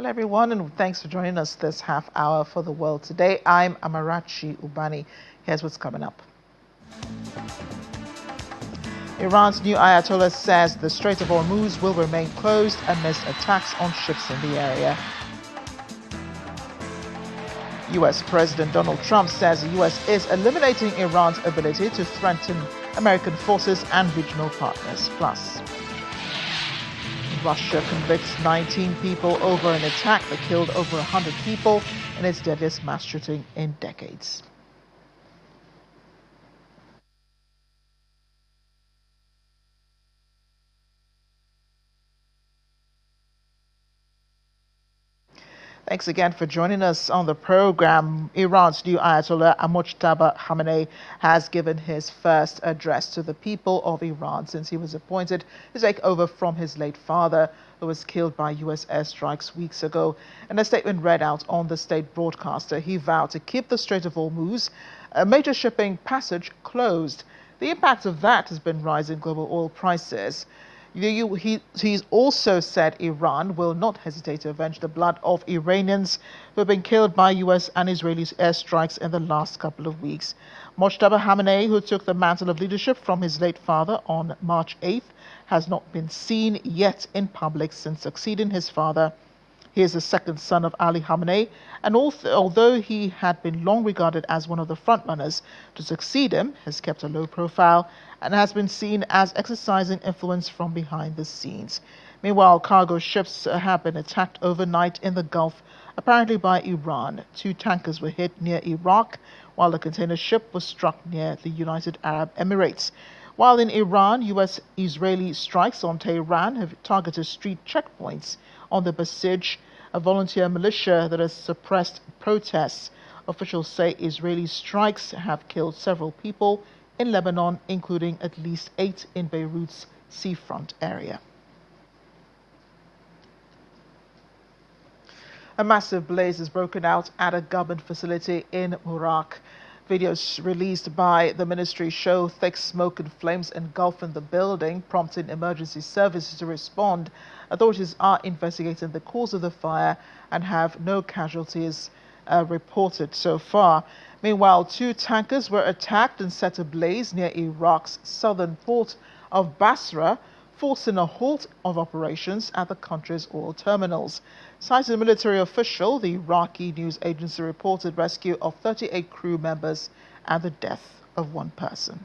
Hello, everyone, and thanks for joining us this half hour for the world today. I'm Amarachi Ubani. Here's what's coming up. Iran's new Ayatollah says the Strait of Hormuz will remain closed amidst attacks on ships in the area. US President Donald Trump says the US is eliminating Iran's ability to threaten American forces and regional partners. Plus, Russia convicts 19 people over an attack that killed over 100 people in its deadliest mass shooting in decades. Thanks again for joining us on the program. Iran's new Ayatollah Mojtaba Khamenei has given his first address to the people of Iran since he was appointed to take over from his late father, who was killed by U.S. airstrikes weeks ago. In a statement read out on the state broadcaster, he vowed to keep the Strait of Hormuz, a major shipping passage, closed. The impact of that has been rising global oil prices. He's also said Iran will not hesitate to avenge the blood of Iranians who have been killed by U.S. and Israeli airstrikes in the last couple of weeks. Mojtaba Khamenei, who took the mantle of leadership from his late father on March 8th, has not been seen yet in public since succeeding his father. He is the second son of Ali Khamenei, and although he had been long regarded as one of the frontrunners to succeed him, has kept a low profile and has been seen as exercising influence from behind the scenes. Meanwhile, cargo ships have been attacked overnight in the Gulf, apparently by Iran. 2 tankers were hit near Iraq, while a container ship was struck near the United Arab Emirates. While in Iran, U.S.-Israeli strikes on Tehran have targeted street checkpoints on the Basij, a volunteer militia that has suppressed protests. Officials say Israeli strikes have killed several people in Lebanon, including at least 8 in Beirut's seafront area. A massive blaze has broken out at a government facility in Iraq. Videos released by the ministry show thick smoke and flames engulfing the building, prompting emergency services to respond. Authorities are investigating the cause of the fire and have no casualties reported so far. Meanwhile, 2 tankers were attacked and set ablaze near Iraq's southern port of Basra, forcing a halt of operations at the country's oil terminals. Citing a military official, the Iraqi news agency reported rescue of 38 crew members and the death of 1 person.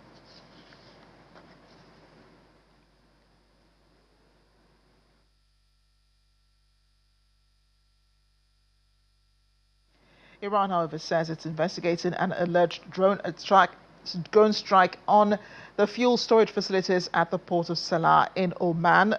Iran, however, says it's investigating an alleged drone strike on the fuel storage facilities at the port of Salah in Oman,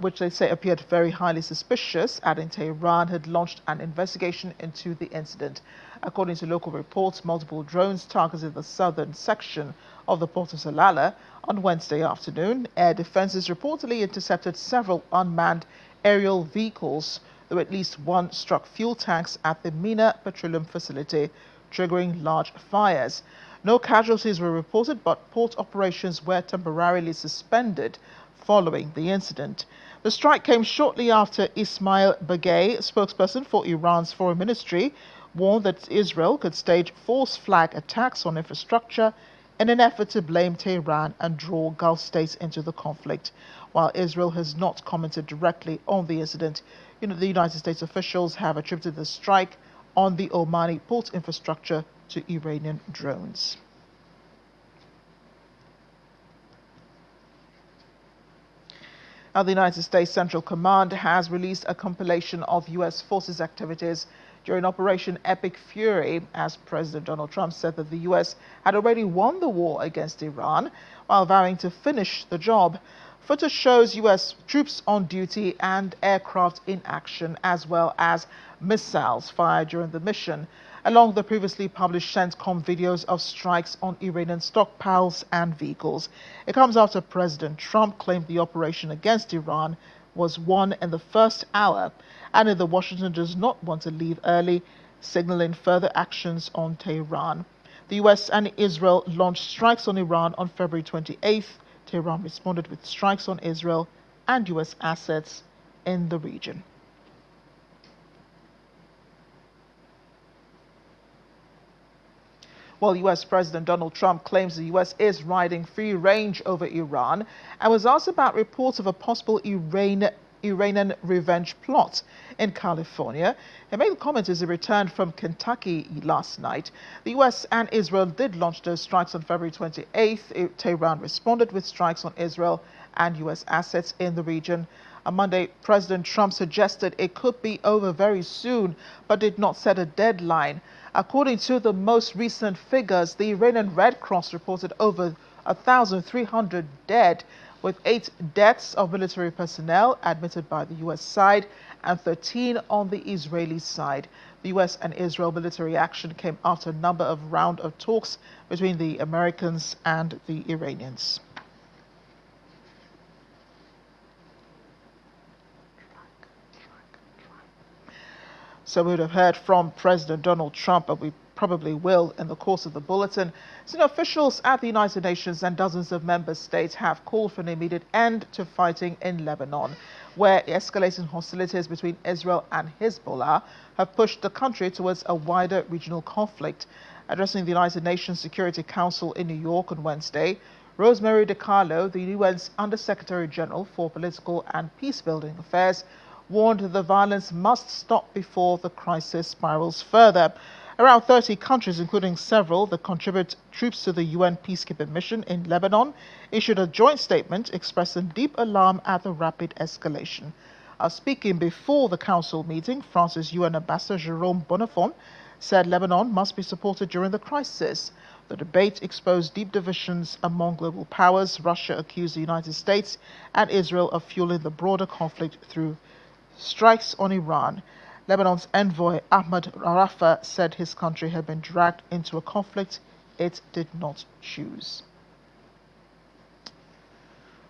which they say appeared very highly suspicious, adding Tehran had launched an investigation into the incident. According to local reports, multiple drones targeted the southern section of the port of Salalah on Wednesday afternoon. Air defenses reportedly intercepted several unmanned aerial vehicles, though at least 1 struck fuel tanks at the Mina petroleum facility, triggering large fires. No casualties were reported, but port operations were temporarily suspended following the incident. The strike came shortly after Ismail Bagay, spokesperson for Iran's foreign ministry, warned that Israel could stage false flag attacks on infrastructure in an effort to blame Tehran and draw Gulf states into the conflict. While Israel has not commented directly on the incident, the United States officials have attributed the strike on the Omani port infrastructure to Iranian drones. Now, the United States Central Command has released a compilation of U.S. forces activities during Operation Epic Fury, as President Donald Trump said that the U.S. had already won the war against Iran, while vowing to finish the job. Footage shows U.S. troops on duty and aircraft in action, as well as missiles fired during the mission, along the previously published CENTCOM videos of strikes on Iranian stockpiles and vehicles. It comes after President Trump claimed the operation against Iran was won in the first hour, and that Washington does not want to leave early, signaling further actions on Tehran. The U.S. and Israel launched strikes on Iran on February 28th. Tehran responded with strikes on Israel and U.S. assets in the region. Well, U.S. President Donald Trump claims the U.S. is riding free range over Iran and was asked about reports of a possible Iranian revenge plot in California. He made the comment as he returned from Kentucky last night. The U.S. and Israel did launch those strikes on February 28th. Tehran responded with strikes on Israel and U.S. assets in the region. On Monday, President Trump suggested it could be over very soon, but did not set a deadline. According to the most recent figures, the Iranian Red Cross reported over 1,300 dead, with 8 deaths of military personnel admitted by the U.S. side and 13 on the Israeli side. The U.S. and Israel military action came after a number of rounds of talks between the Americans and the Iranians. So we would have heard from President Donald Trump, but we probably will in the course of the bulletin. Senior officials at the United Nations and dozens of member states have called for an immediate end to fighting in Lebanon, where escalating hostilities between Israel and Hezbollah have pushed the country towards a wider regional conflict. Addressing the United Nations Security Council in New York on Wednesday, Rosemary DiCarlo, the UN's Undersecretary General for Political and Peacebuilding Affairs, warned the violence must stop before the crisis spirals further. Around 30 countries, including several that contribute troops to the UN peacekeeping mission in Lebanon, issued a joint statement expressing deep alarm at the rapid escalation. Speaking before the council meeting, France's UN Ambassador Jérôme Bonnafont said Lebanon must be supported during the crisis. The debate exposed deep divisions among global powers. Russia accused the United States and Israel of fueling the broader conflict through strikes on Iran. Lebanon's envoy Ahmed Arafat said his country had been dragged into a conflict it did not choose.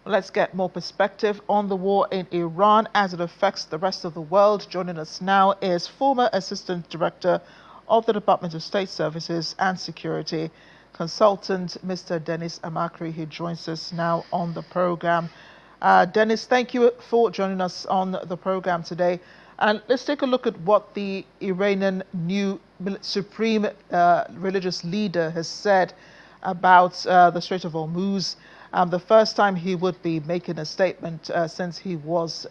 Let's get more perspective on the war in Iran as it affects the rest of the world. Joining us now is former Assistant Director of the Department of State Services and Security Consultant, Mr. Dennis Amakri. He joins us now on the program. Dennis, thank you for joining us on the program today. And let's take a look at what the Iranian new supreme religious leader has said about the Strait of Hormuz. The first time he would be making a statement since he was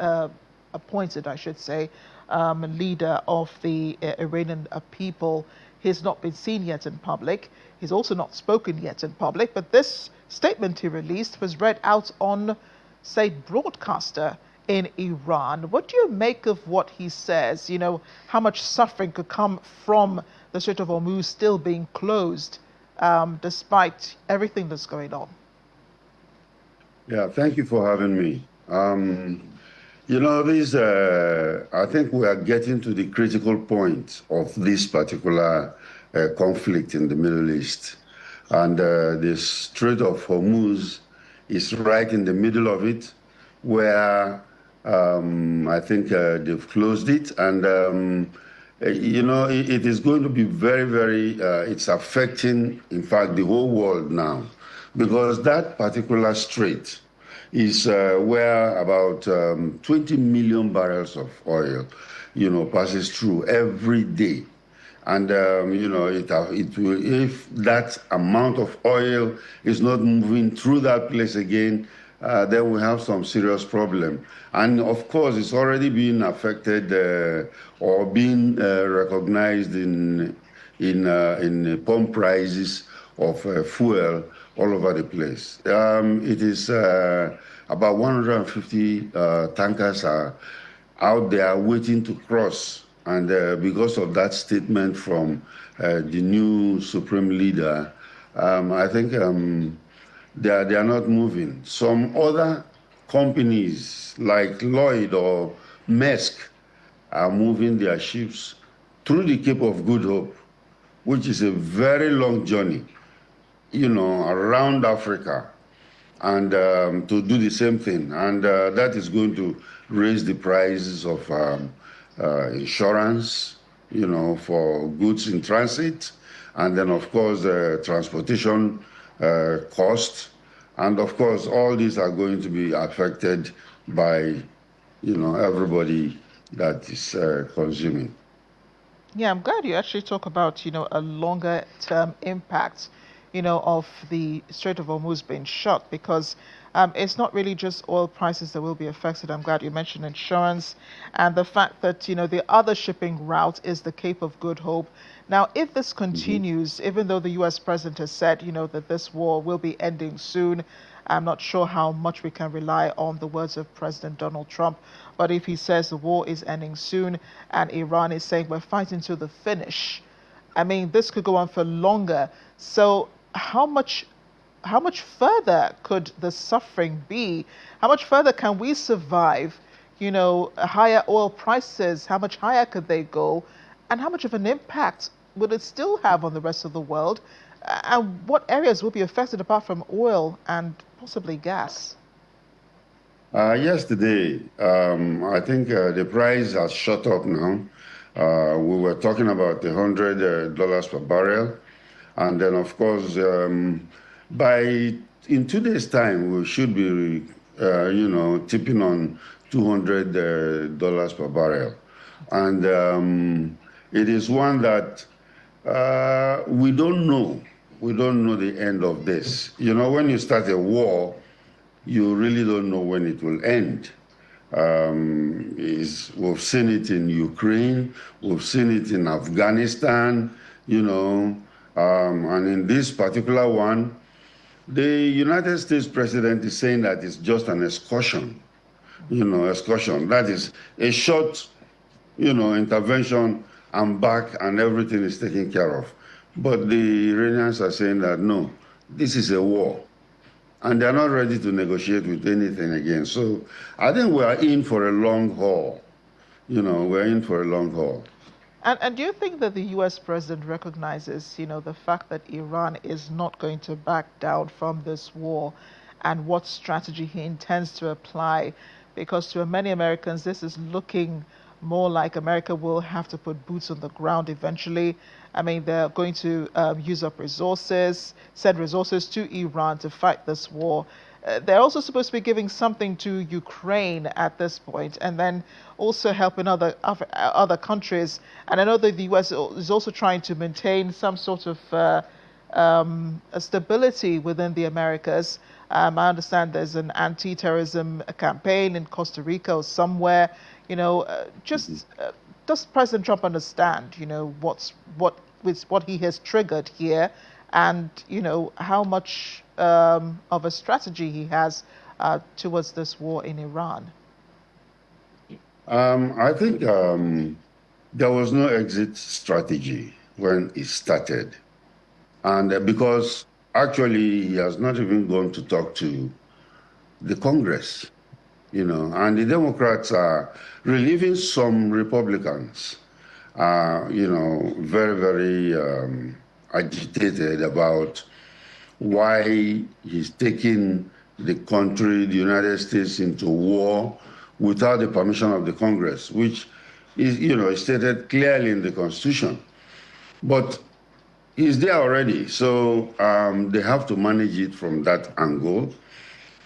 appointed, I should say, leader of the Iranian people. He's not been seen yet in public. He's also not spoken yet in public. But this statement he released was read out on state broadcaster in Iran. What do you make of what he says? You know, how much suffering could come from the Strait of Hormuz still being closed despite everything that's going on? Yeah, thank you for having me. You know, I think we are getting to the critical point of this particular conflict in the Middle East. And the Strait of Hormuz is right in the middle of it, where I think they've closed it. And, you know, it is going to be very, very, it's affecting, in fact, the whole world now, because that particular strait is where about 20 million barrels of oil, you know, passes through every day. And, you know, it will, if that amount of oil is not moving through that place again, then we have some serious problem. And of course, it's already being affected or being recognized in pump prices of fuel all over the place. It is about 150 tankers are out there waiting to cross. And because of that statement from the new supreme leader, I think they are not moving. Some other companies like Lloyd or Maersk are moving their ships through the Cape of Good Hope, which is a very long journey, you know, around Africa, and to do the same thing. And that is going to raise the prices of insurance, you know, for goods in transit, and then of course transportation cost, and of course all these are going to be affected by, you know, everybody that is consuming. Yeah, I'm glad you actually talk about, a longer term impact, of the Strait of Hormuz being shut because it's not really just oil prices that will be affected. I'm glad you mentioned insurance and the fact that, the other shipping route is the Cape of Good Hope. Now, if this Mhm. continues, even though the US president has said, that this war will be ending soon, I'm not sure how much we can rely on the words of President Donald Trump. But if he says the war is ending soon and Iran is saying we're fighting to the finish, I mean, this could go on for longer. So how much further could the suffering be? How much further can we survive? Higher oil prices, how much higher could they go? And how much of an impact would it still have on the rest of the world? And what areas will be affected apart from oil and possibly gas? Yesterday, I think the price has shot up now. We were talking about $100 per barrel. And then, of course, by in 2 days' time, we should be, tipping on $200 per barrel. And it is one that we don't know. We don't know the end of this. When you start a war, you really don't know when it will end. We've seen it in Ukraine, we've seen it in Afghanistan, and in this particular one, the United States president is saying that it's just an excursion, excursion. That is a short, intervention and back and everything is taken care of. But the Iranians are saying that no, this is a war and they're not ready to negotiate with anything again. So I think we are in for a long haul. We're in for a long haul. And do you think that the US president recognizes, the fact that Iran is not going to back down from this war and what strategy he intends to apply? Because to many Americans, this is looking more like America will have to put boots on the ground eventually. I mean, they're going to use up resources, send resources to Iran to fight this war. They're also supposed to be giving something to Ukraine at this point, and then also helping other countries. And I know that the U.S. is also trying to maintain some sort of a stability within the Americas. I understand there's an anti-terrorism campaign in Costa Rica or somewhere. Mhm. Does President Trump understand, what he has triggered here, and how much of a strategy he has towards this war in Iran? I think there was no exit strategy when it started. And because actually he has not even gone to talk to the Congress, and the Democrats are relieving some Republicans, very, very agitated about why he's taking the country, the United States, into war without the permission of the Congress, which is stated clearly in the Constitution. But he's there already, so they have to manage it from that angle.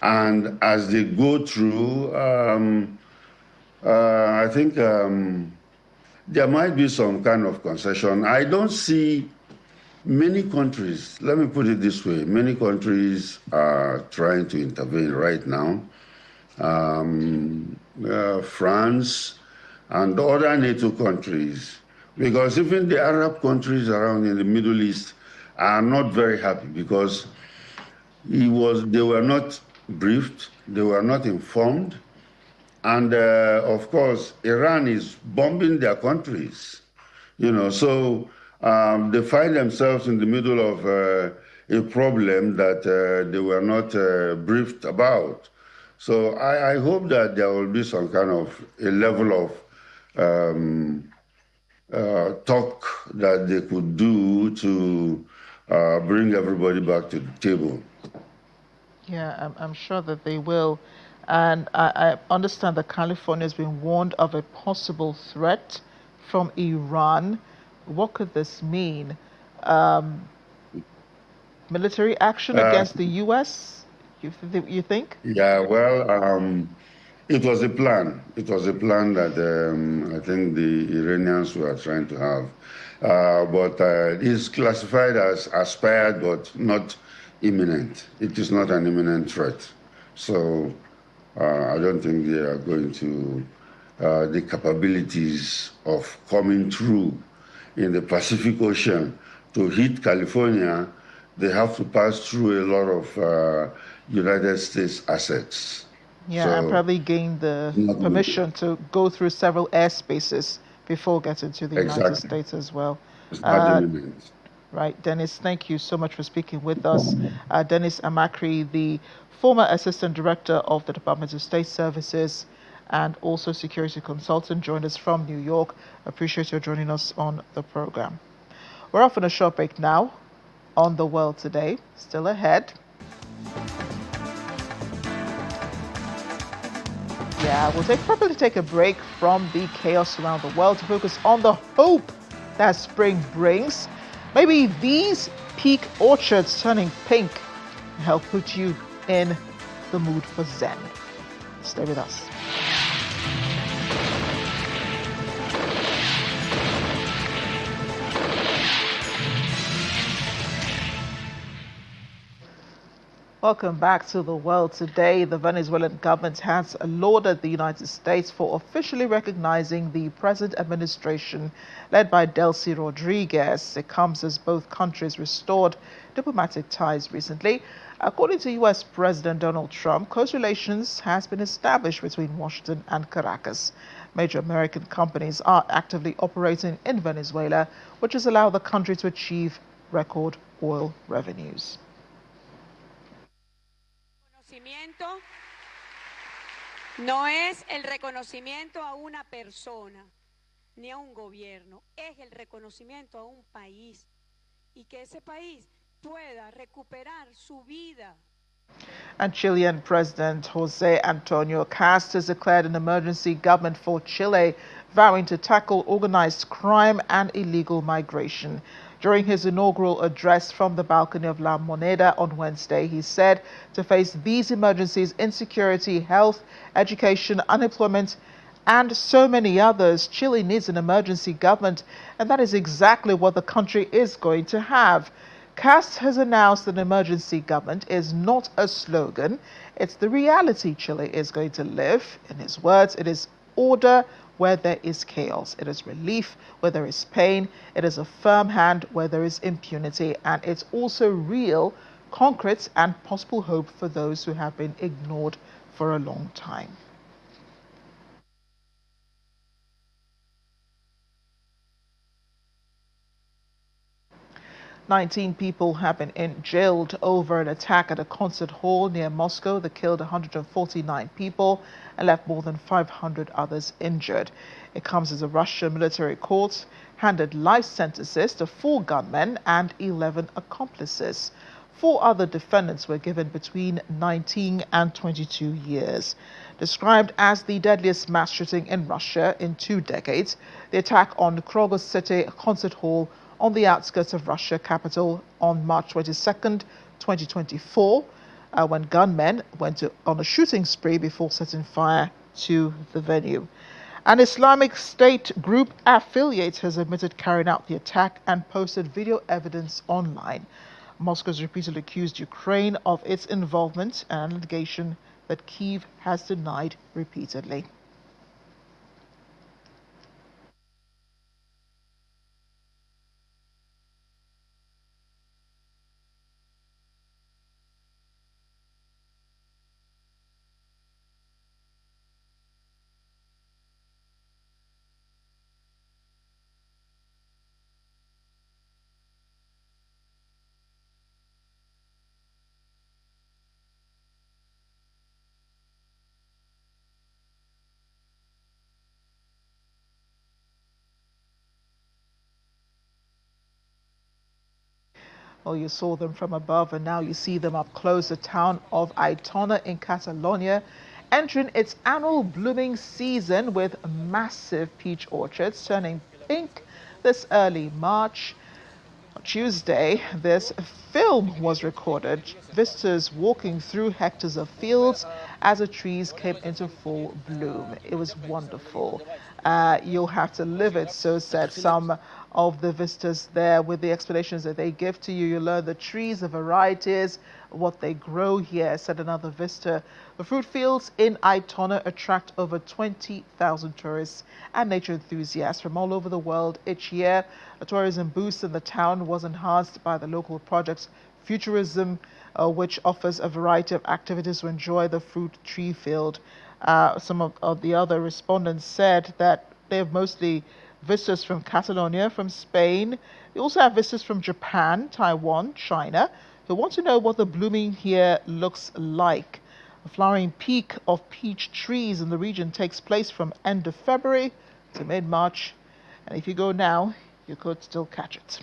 And as they go through, I think there might be some kind of concession. I don't see many countries, let me put it this way, many countries are trying to intervene right now. France and other NATO countries, because even the Arab countries around in the Middle East are not very happy because they were not briefed, they were not informed, and of course, Iran is bombing their countries. So they find themselves in the middle of a problem that they were not briefed about. So I hope that there will be some kind of a level of talk that they could do to bring everybody back to the table. Yeah, I'm sure that they will. And I understand that California has been warned of a possible threat from Iran. What could this mean? Um, Military action Uh, against the U.S.? You think? yeah, well, It was a plan. It was a plan that I think the Iranians were trying to have. But it's classified as aspired, but not imminent. It is not an imminent threat. So I don't think they are going to the capabilities of coming through in the Pacific Ocean to hit California. They have to pass through a lot of United States assets. Yeah, and So probably gain the not going to permission to go through several airspaces before getting to the United exactly. States as well. It's not Uh, imminent. right, Dennis, thank you so much for speaking with us. Dennis Amakri, the former Assistant Director of the Department of State Services and also security consultant, joined us from New York. Appreciate your joining us on the program. We're off on a short break now on The World Today. Still ahead. Yeah, we'll probably take a break from the chaos around the world to focus on the hope that spring brings. Maybe these peak orchards turning pink help put you in the mood for Zen. Stay with us. Welcome back to The World Today. The Venezuelan government has lauded the United States for officially recognizing the present administration led by Delcy Rodriguez. It comes as both countries restored diplomatic ties recently. According to U.S. President Donald Trump, close relations has been established between Washington and Caracas. Major American companies are actively operating in Venezuela, which has allowed the country to achieve record oil revenues. No es el reconocimiento a una persona ni a un gobierno, es el reconocimiento a un país y que ese país pueda recuperar su vida. And Chilean President Jose Antonio Cast has declared an emergency government for Chile, vowing to tackle organized crime and illegal migration. During his inaugural address from the balcony of La Moneda on Wednesday, he said to face these emergencies, insecurity, health, education, unemployment, and so many others, Chile needs an emergency government, and that is exactly what the country is going to have. Cast has announced that an emergency government is not a slogan, it's the reality Chile is going to live. In his words, it is order where there is chaos. It is relief where there is pain. It is a firm hand where there is impunity. And it's also real, concrete, and possible hope for those who have been ignored for a long time. "19 people have been jailed over an attack at a concert hall near Moscow that killed 149 people and left more than 500 others injured. It comes as a Russian military court handed life sentences to 4 gunmen and 11 accomplices. 4 other defendants were given between 19 and 22 years. Described as the deadliest mass shooting in Russia in 2 decades, the attack on Krogus City concert hall on the outskirts of Russia capital on March 22nd, 2024, when gunmen went on a shooting spree before setting fire to the venue. An Islamic State group affiliate has admitted carrying out the attack and posted video evidence online. Moscow has repeatedly accused Ukraine of its involvement, an allegation that Kyiv has denied repeatedly. Well, you saw them from above, and now you see them up close. The town of Aitona in Catalonia entering its annual blooming season with massive peach orchards turning pink this early March. On Tuesday, this film was recorded, visitors walking through hectares of fields as the trees came into full bloom. It was wonderful. You'll have to live it, so said some of the visitors there, with the explanations that they give to you. You learn the trees, the varieties, what they grow here, said another visitor. The fruit fields in Itona attract over 20,000 tourists and nature enthusiasts from all over the world each year. A tourism boost in the town was enhanced by the local projects Futurism, which offers a variety of activities to enjoy the fruit tree field. Some of the other respondents said that they have mostly visitors from Catalonia, from Spain. We also have visitors from Japan, Taiwan, China, who want to know what the blooming here looks like. The flowering peak of peach trees in the region takes place from end of February to mid-March. And if you go now, you could still catch it.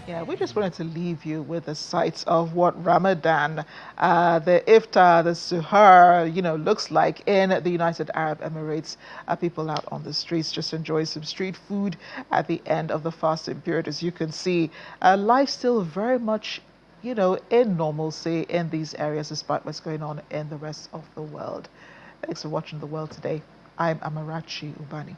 Yeah, we just wanted to leave you with the sights of what Ramadan, the iftar, the suhoor, looks like in the United Arab Emirates. People out on the streets just enjoying some street food at the end of the fasting period. As you can see, life still very much, in normalcy in these areas, despite what's going on in the rest of the world. Thanks for watching The World Today. I'm Amarachi Ubani.